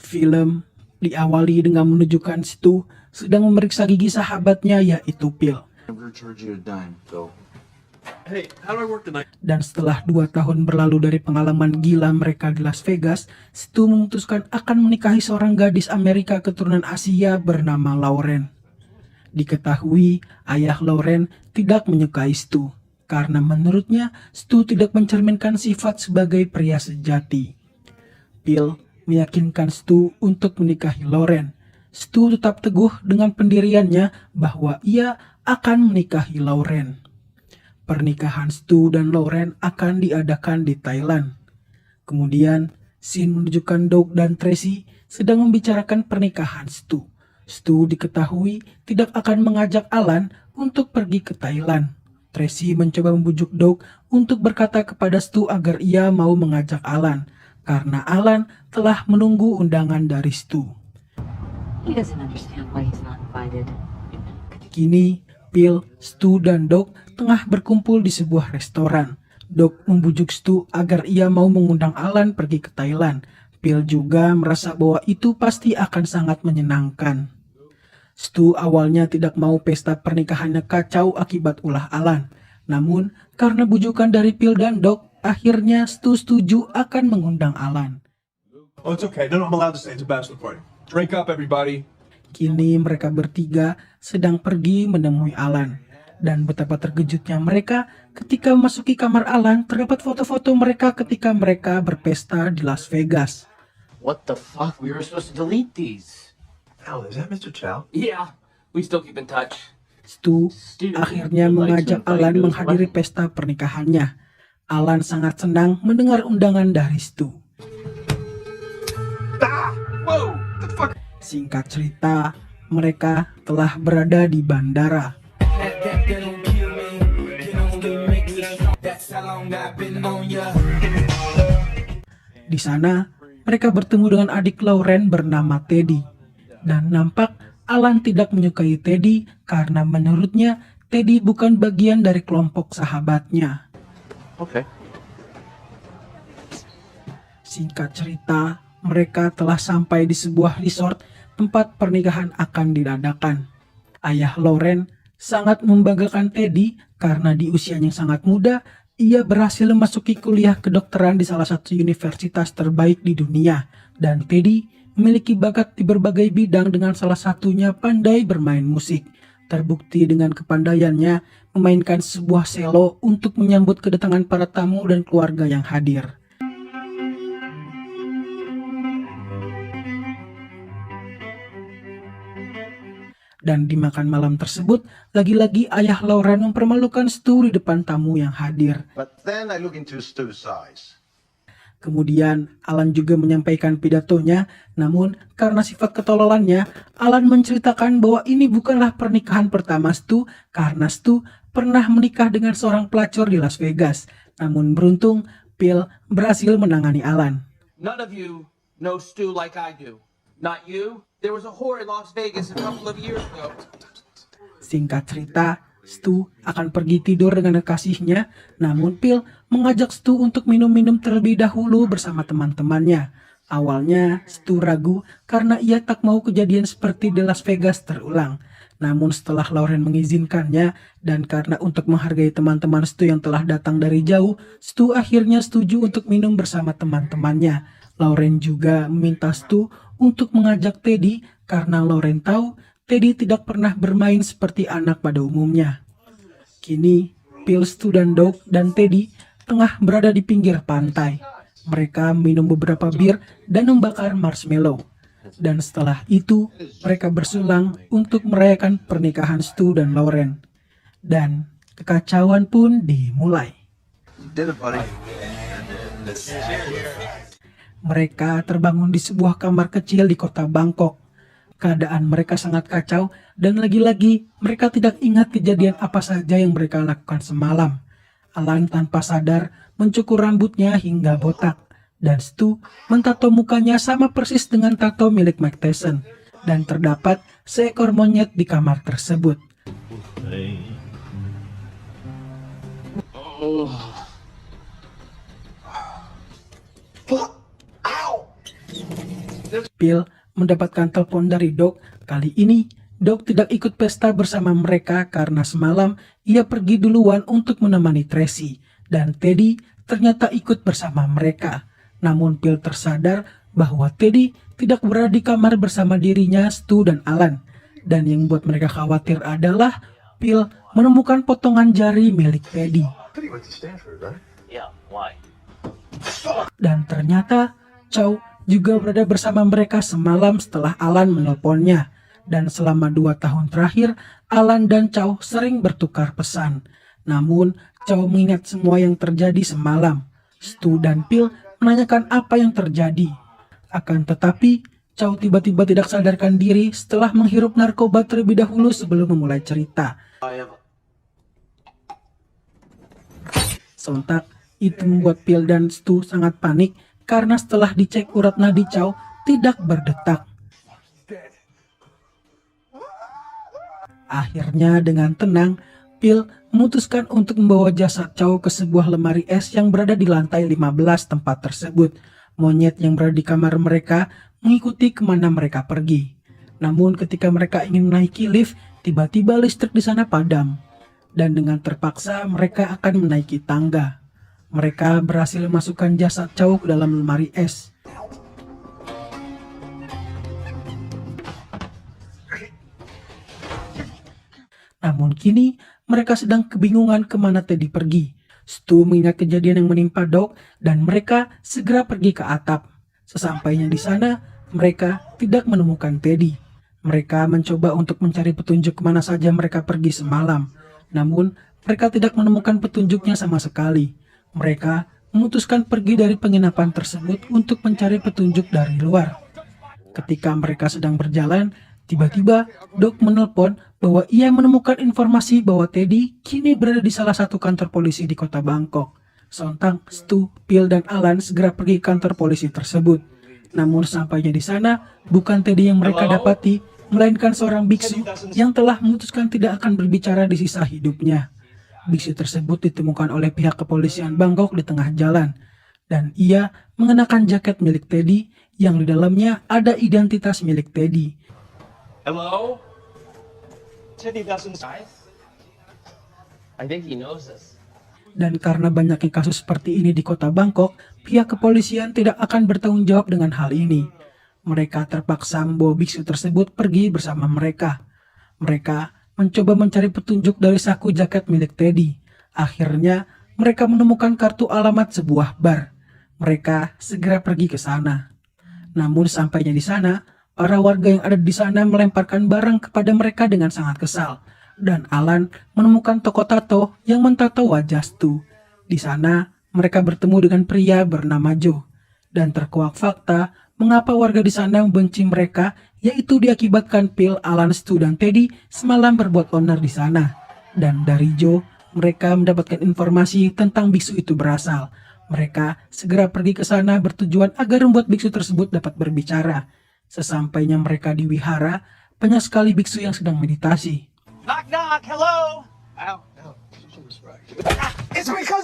Film diawali dengan menunjukkan Stu sedang memeriksa gigi sahabatnya yaitu Phil. Dan setelah 2 tahun berlalu dari pengalaman gila mereka di Las Vegas, Stu memutuskan akan menikahi seorang gadis Amerika keturunan Asia bernama Lauren. Diketahui ayah Lauren tidak menyukai Stu karena menurutnya Stu tidak mencerminkan sifat sebagai pria sejati. Phil meyakinkan Stu untuk menikahi Lauren. Stu tetap teguh dengan pendiriannya bahwa ia akan menikahi Lauren. Pernikahan Stu dan Lauren akan diadakan di Thailand. Kemudian, scene menunjukkan Doug dan Tracy sedang membicarakan pernikahan Stu. Stu diketahui tidak akan mengajak Alan untuk pergi ke Thailand. Tracy mencoba membujuk Doug untuk berkata kepada Stu agar ia mau mengajak Alan, karena Alan telah menunggu undangan dari Stu. Kini, Phil, Stu, dan Doug tengah berkumpul di sebuah restoran. Doug membujuk Stu agar ia mau mengundang Alan pergi ke Thailand. Phil juga merasa bahwa itu pasti akan sangat menyenangkan. Stu awalnya tidak mau pesta pernikahannya kacau akibat ulah Alan. Namun, karena bujukan dari Phil dan Doug, akhirnya Stu setuju akan mengundang Alan. Oh, it's okay. No, I'm allowed to say it's a bachelor party. Drink up, everybody. Kini mereka bertiga sedang pergi menemui Alan. Dan betapa terkejutnya mereka ketika memasuki kamar Alan, terdapat foto-foto mereka ketika mereka berpesta di Las Vegas. What the fuck? We were supposed to delete these. Al, is that Mr. Chow? Yeah, we still keep in touch. Stu akhirnya mengajak Alan menghadiri pesta pernikahannya. Alan sangat senang mendengar undangan dari Stu. Singkat cerita, mereka telah berada di bandara. Di sana, mereka bertemu dengan adik Lauren bernama Teddy. Dan nampak Alan tidak menyukai Teddy karena menurutnya Teddy bukan bagian dari kelompok sahabatnya. Okay. Singkat cerita, mereka telah sampai di sebuah resort tempat pernikahan akan diadakan. Ayah Lauren sangat membanggakan Teddy karena di usianya yang sangat muda, ia berhasil memasuki kuliah kedokteran di salah satu universitas terbaik di dunia. Dan Teddy memiliki bakat di berbagai bidang, dengan salah satunya pandai bermain musik. Terbukti dengan kepandaiannya memainkan sebuah selo untuk menyambut kedatangan para tamu dan keluarga yang hadir. Dan di makan malam tersebut, lagi-lagi ayah Lauren mempermalukan Stu di depan tamu yang hadir. But then I look into Stu's eyes. Kemudian Alan juga menyampaikan pidatonya, namun karena sifat ketololannya, Alan menceritakan bahwa ini bukanlah pernikahan pertama Stu karena Stu pernah menikah dengan seorang pelacur di Las Vegas. Namun beruntung, Phil berhasil menangani Alan. None of you know Stu like I do. Not you. There was a whore in Las Vegas a couple of years ago. Singkat cerita, Stu akan pergi tidur dengan kekasihnya, namun Phil mengajak Stu untuk minum-minum terlebih dahulu bersama teman-temannya. Awalnya Stu ragu karena ia tak mau kejadian seperti di Las Vegas terulang. Namun setelah Lauren mengizinkannya dan karena untuk menghargai teman-teman Stu yang telah datang dari jauh, Stu akhirnya setuju untuk minum bersama teman-temannya. Lauren juga meminta Stu untuk mengajak Teddy karena Lauren tahu Teddy tidak pernah bermain seperti anak pada umumnya. Kini, Phil, Stu, dan Doug dan Teddy tengah berada di pinggir pantai. Mereka minum beberapa bir dan membakar marshmallow. Dan setelah itu, mereka bersulang untuk merayakan pernikahan Stu dan Lauren. Dan kekacauan pun dimulai. Mereka terbangun di sebuah kamar kecil di kota Bangkok. Keadaan mereka sangat kacau dan lagi-lagi mereka tidak ingat kejadian apa saja yang mereka lakukan semalam. Alan tanpa sadar mencukur rambutnya hingga botak. Dan Stu mentato mukanya sama persis dengan tato milik Mike Tyson. Dan terdapat seekor monyet di kamar tersebut. Phil mendapatkan telepon dari Doc. Kali ini, Doc tidak ikut pesta bersama mereka karena semalam ia pergi duluan untuk menemani Tracy. Dan Teddy ternyata ikut bersama mereka. Namun Phil tersadar bahwa Teddy tidak berada di kamar bersama dirinya, Stu dan Alan. Dan yang membuat mereka khawatir adalah Phil menemukan potongan jari milik Teddy. Yeah, why? Dan ternyata Chow juga berada bersama mereka semalam setelah Alan menelponnya. Dan selama 2 tahun terakhir, Alan dan Chow sering bertukar pesan. Namun, Chow mengingat semua yang terjadi semalam. Stu dan Phil menanyakan apa yang terjadi. Akan tetapi, Chow tiba-tiba tidak sadarkan diri setelah menghirup narkoba terlebih dahulu sebelum memulai cerita. Sontak, itu membuat Phil dan Stu sangat panik karena setelah dicek urat nadi Chow tidak berdetak. Akhirnya dengan tenang, Phil memutuskan untuk membawa jasad Chow ke sebuah lemari es yang berada di lantai 15 tempat tersebut. Monyet yang berada di kamar mereka mengikuti kemana mereka pergi. Namun ketika mereka ingin menaiki lift, tiba-tiba listrik di sana padam. Dan dengan terpaksa mereka akan menaiki tangga. Mereka berhasil memasukkan jasad Chow ke dalam lemari es. Namun kini mereka sedang kebingungan kemana Teddy pergi. Stu mengingat kejadian yang menimpa Doc dan mereka segera pergi ke atap. Sesampainya di sana, mereka tidak menemukan Teddy. Mereka mencoba untuk mencari petunjuk kemana saja mereka pergi semalam. Namun mereka tidak menemukan petunjuknya sama sekali. Mereka memutuskan pergi dari penginapan tersebut untuk mencari petunjuk dari luar. Ketika mereka sedang berjalan, tiba-tiba Doc menelpon bahwa ia menemukan informasi bahwa Teddy kini berada di salah satu kantor polisi di kota Bangkok. Sontak, Stu, Phil, dan Alan segera pergi ke kantor polisi tersebut. Namun sampainya di sana, bukan Teddy yang mereka dapati, melainkan seorang biksu yang telah memutuskan tidak akan berbicara di sisa hidupnya. Biksu tersebut ditemukan oleh pihak kepolisian Bangkok di tengah jalan. Dan ia mengenakan jaket milik Teddy yang di dalamnya ada identitas milik Teddy. Hello? Teddy doesn't die? I think he knows us. Dan karena banyaknya kasus seperti ini di kota Bangkok, pihak kepolisian tidak akan bertanggung jawab dengan hal ini. Mereka terpaksa membawa biksu tersebut pergi bersama mereka. Mereka mencoba mencari petunjuk dari saku jaket milik Teddy. Akhirnya, mereka menemukan kartu alamat sebuah bar. Mereka segera pergi ke sana. Namun sampainya di sana, para warga yang ada di sana melemparkan barang kepada mereka dengan sangat kesal. Dan Alan menemukan toko tato yang mentato wajah Stu. Di sana, mereka bertemu dengan pria bernama Joe. Dan terkuak fakta mengapa warga di sana membenci mereka, yaitu diakibatkan Phil, Alan, Stu, dan Teddy semalam berbuat onar di sana. Dan dari Joe, mereka mendapatkan informasi tentang biksu itu berasal. Mereka segera pergi ke sana bertujuan agar membuat biksu tersebut dapat berbicara. Sesampainya mereka di wihara, banyak sekali biksu yang sedang meditasi. Knock, knock, hello? Ow. It's because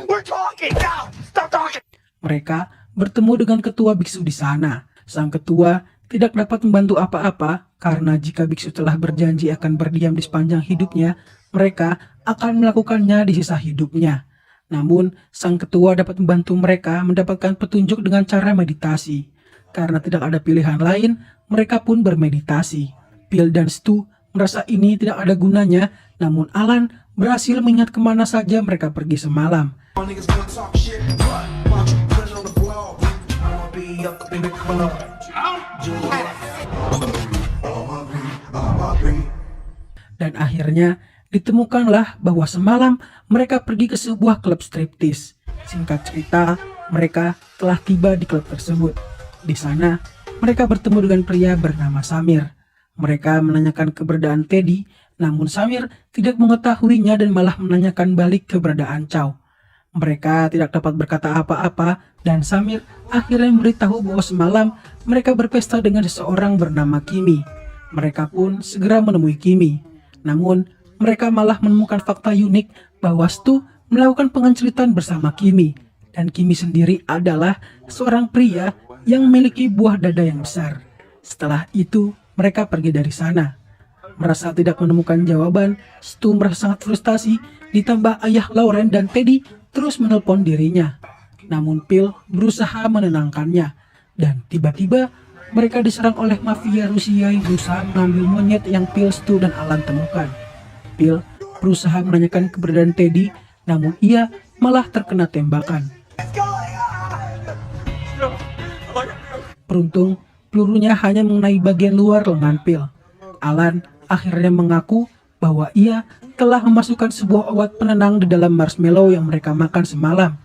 we're talking now. Stop talking. Mereka bertemu dengan ketua biksu di sana. Sang ketua tidak dapat membantu apa-apa karena jika biksu telah berjanji akan berdiam di sepanjang hidupnya, mereka akan melakukannya di sisa hidupnya. Namun, sang ketua dapat membantu mereka mendapatkan petunjuk dengan cara meditasi. Karena tidak ada pilihan lain, mereka pun bermeditasi. Phil dan Stu merasa ini tidak ada gunanya, namun Alan berhasil mengingat kemana saja mereka pergi semalam. Dan akhirnya ditemukanlah bahwa semalam mereka pergi ke sebuah klub striptease. Singkat cerita, mereka telah tiba di klub tersebut. Di sana, mereka bertemu dengan pria bernama Samir. Mereka menanyakan keberadaan Teddy, namun Samir tidak mengetahuinya dan malah menanyakan balik keberadaan Chow. Mereka tidak dapat berkata apa-apa dan Samir akhirnya memberitahu bahwa semalam mereka berpesta dengan seseorang bernama Kimi. Mereka pun segera menemui Kimi. Namun, mereka malah menemukan fakta unik bahwa Stu melakukan pengenceritan bersama Kimi. Dan Kimi sendiri adalah seorang pria yang memiliki buah dada yang besar. Setelah itu, mereka pergi dari sana. Merasa tidak menemukan jawaban, Stu merasa sangat frustasi, ditambah ayah Lauren dan Teddy terus menelpon dirinya. Namun Phil berusaha menenangkannya, dan tiba-tiba mereka diserang oleh mafia Rusia yang berusaha mengambil monyet yang Phil, Stu, dan Alan temukan. Phil berusaha menanyakan keberadaan Teddy, namun ia malah terkena tembakan. Beruntung, pelurunya hanya mengenai bagian luar lengan Phil. Alan akhirnya mengaku bahwa ia telah memasukkan sebuah obat penenang di dalam marshmallow yang mereka makan semalam.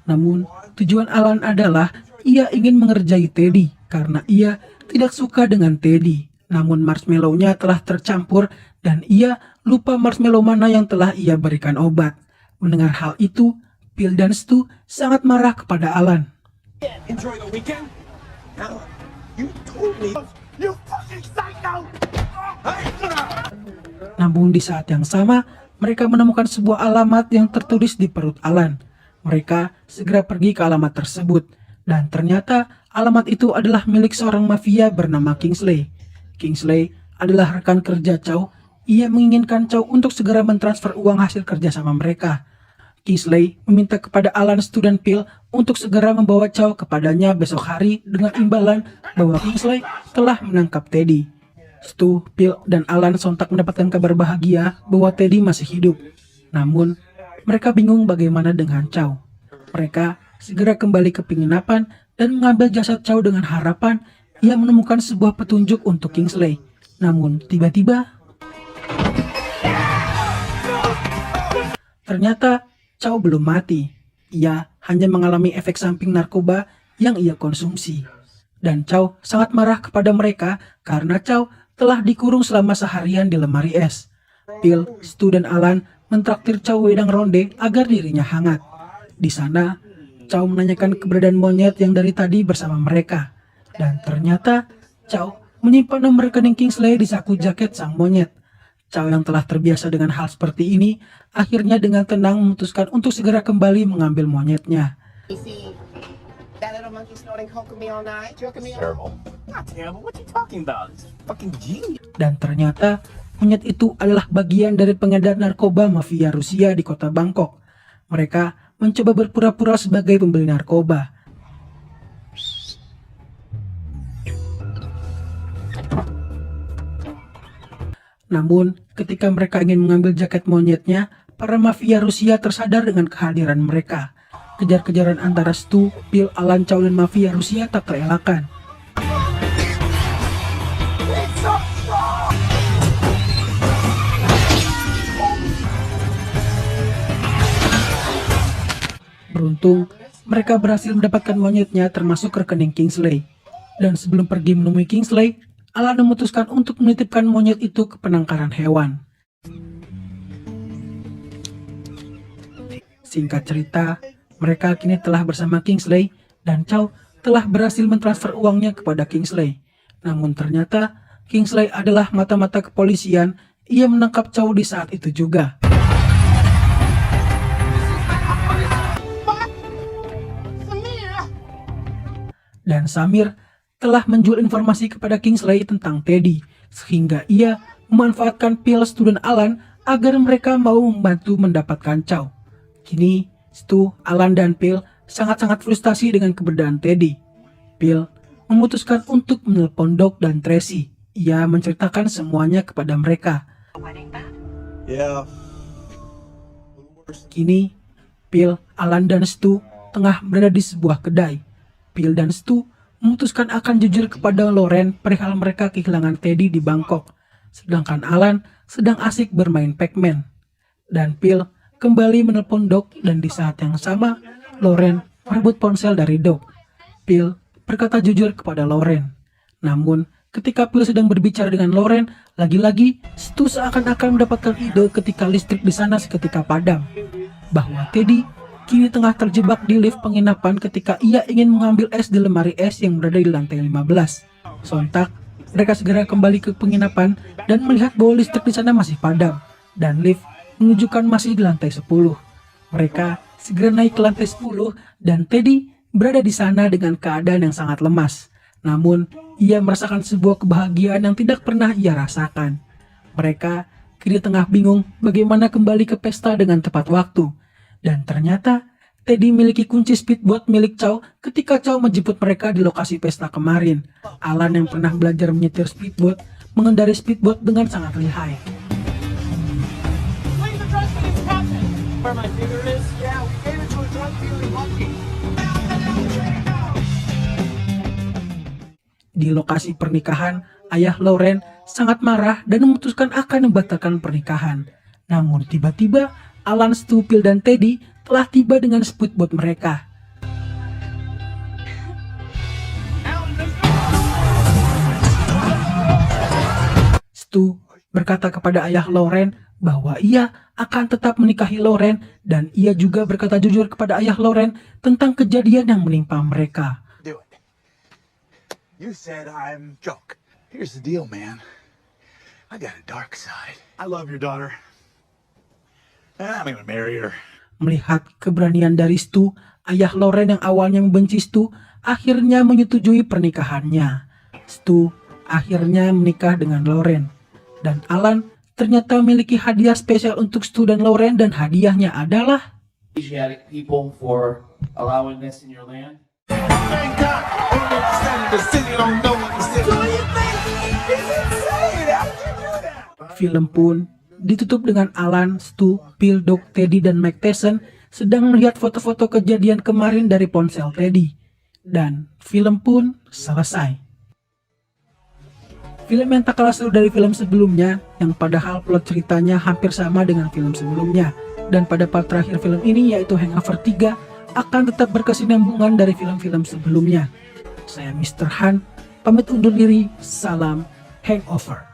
Namun, tujuan Alan adalah ia ingin mengerjai Teddy karena ia tidak suka dengan Teddy. Namun marshmallow-nya telah tercampur dan ia lupa marshmallow mana yang telah ia berikan obat. Mendengar hal itu, Phil dan Stu sangat marah kepada Alan. Enjoy the weekend? Alan, you told me. You fucking psycho! Namun di saat yang sama, mereka menemukan sebuah alamat yang tertulis di perut Alan. Mereka segera pergi ke alamat tersebut, dan ternyata alamat itu adalah milik seorang mafia bernama Kingsley. Kingsley adalah rekan kerja Chow. Ia menginginkan Chow untuk segera mentransfer uang hasil kerja sama mereka. Kingsley meminta kepada Alan, Stu, dan Phil untuk segera membawa Chow kepadanya besok hari dengan imbalan bahwa Kingsley telah menangkap Teddy. Stu, Phil, dan Alan sontak mendapatkan kabar bahagia bahwa Teddy masih hidup. Namun, mereka bingung bagaimana dengan Chow. Mereka segera kembali ke penginapan dan mengambil jasad Chow dengan harapan ia menemukan sebuah petunjuk untuk Kingsley. Namun, tiba-tiba ternyata Chow belum mati. Ia hanya mengalami efek samping narkoba yang ia konsumsi. Dan Chow sangat marah kepada mereka karena Chow telah dikurung selama seharian di lemari es. Phil, Stu, dan Alan mentraktir Chow wedang ronde agar dirinya hangat. Di sana, Chow menanyakan keberadaan monyet yang dari tadi bersama mereka. Dan ternyata, Chow menyimpan nomor rekening Kingsley di saku jaket sang monyet. Chow yang telah terbiasa dengan hal seperti ini, akhirnya dengan tenang memutuskan untuk segera kembali mengambil monyetnya. You see that little monkey snorting coke with me all night? Joking me Terrible. Not terrible. What you talking about? It's fucking genius. Dan ternyata, monyet itu adalah bagian dari pengedar narkoba mafia Rusia di kota Bangkok. Mereka mencoba berpura-pura sebagai pembeli narkoba. Namun, ketika mereka ingin mengambil jaket monyetnya, para mafia Rusia tersadar dengan kehadiran mereka. Kejar-kejaran antara Stu, Phil, Alan, Chow, dan mafia Rusia tak terelakkan. Beruntung, mereka berhasil mendapatkan monyetnya termasuk rekening Kingsley. Dan sebelum pergi menemui Kingsley, Alan memutuskan untuk menitipkan monyet itu ke penangkaran hewan. Singkat cerita, mereka kini telah bersama Kingsley dan Chow telah berhasil mentransfer uangnya kepada Kingsley. Namun ternyata Kingsley adalah mata-mata kepolisian. Ia menangkap Chow di saat itu juga. Dan Samir telah menjual informasi kepada Kingsley tentang Teddy, sehingga ia memanfaatkan Phil, Stu, dan Alan agar mereka mau membantu mendapatkan Chow. Kini, Stu, Alan, dan Phil sangat-sangat frustasi dengan keberadaan Teddy. Phil memutuskan untuk menelpon Doc dan Tracy. Ia menceritakan semuanya kepada mereka. Yeah. Kini, Phil, Alan, dan Stu tengah berada di sebuah kedai. Phil dan Stu memutuskan akan jujur kepada Lauren perihal mereka kehilangan Teddy di Bangkok. Sedangkan Alan sedang asik bermain Pac-Man. Dan Phil kembali menelpon Doc dan di saat yang sama, Lauren merebut ponsel dari Doc. Phil berkata jujur kepada Lauren. Namun, ketika Phil sedang berbicara dengan Lauren, lagi-lagi Stu seakan-akan mendapatkan ide ketika listrik di sana seketika padam. Bahwa Teddy kini tengah terjebak di lift penginapan ketika ia ingin mengambil es di lemari es yang berada di lantai 15. Sontak, mereka segera kembali ke penginapan dan melihat bahwa listrik di sana masih padam dan lift menunjukkan masih di lantai 10. Mereka segera naik ke lantai 10 dan Teddy berada di sana dengan keadaan yang sangat lemas. Namun, ia merasakan sebuah kebahagiaan yang tidak pernah ia rasakan. Mereka kini tengah bingung bagaimana kembali ke pesta dengan tepat waktu. Dan ternyata, Teddy memiliki kunci speedboat milik Chow ketika Chow menjemput mereka di lokasi pesta kemarin. Alan yang pernah belajar menyetir speedboat, mengendari speedboat dengan sangat lihai. Leave the dress when it's captain. Where my finger is? Yeah, we gave it to a drunk feeling lucky. Di lokasi pernikahan, ayah Lauren sangat marah dan memutuskan akan membatalkan pernikahan. Namun tiba-tiba, Alan, Stu, Phil, dan Teddy telah tiba dengan speedboat mereka. Stu berkata kepada ayah Lauren bahwa ia akan tetap menikahi Lauren dan ia juga berkata jujur kepada ayah Lauren tentang kejadian yang menimpa mereka. Do it. You said I'm joke. Here's the deal, man. I got a dark side. I love your daughter. I'm gonna marry her. Melihat keberanian dari Stu, ayah Lauren yang awalnya membenci Stu akhirnya menyetujui pernikahannya. Stu akhirnya menikah dengan Lauren. Dan Alan ternyata memiliki hadiah spesial untuk Stu dan Lauren dan hadiahnya adalah Asiatic people for allowing this in your land. Thank God. The city don't know what the city. Do you think he's insane? How did you do that? film pun ditutup dengan Alan, Stu, Phil, Doc, Teddy, dan Mike Tyson sedang melihat foto-foto kejadian kemarin dari ponsel Teddy. Dan film pun selesai. Film yang tak kalah seru dari film sebelumnya, yang padahal plot ceritanya hampir sama dengan film sebelumnya. Dan pada part terakhir film ini yaitu Hangover 3 akan tetap berkesinambungan dari film-film sebelumnya. Saya Mr. Han, pamit undur diri, salam Hangover.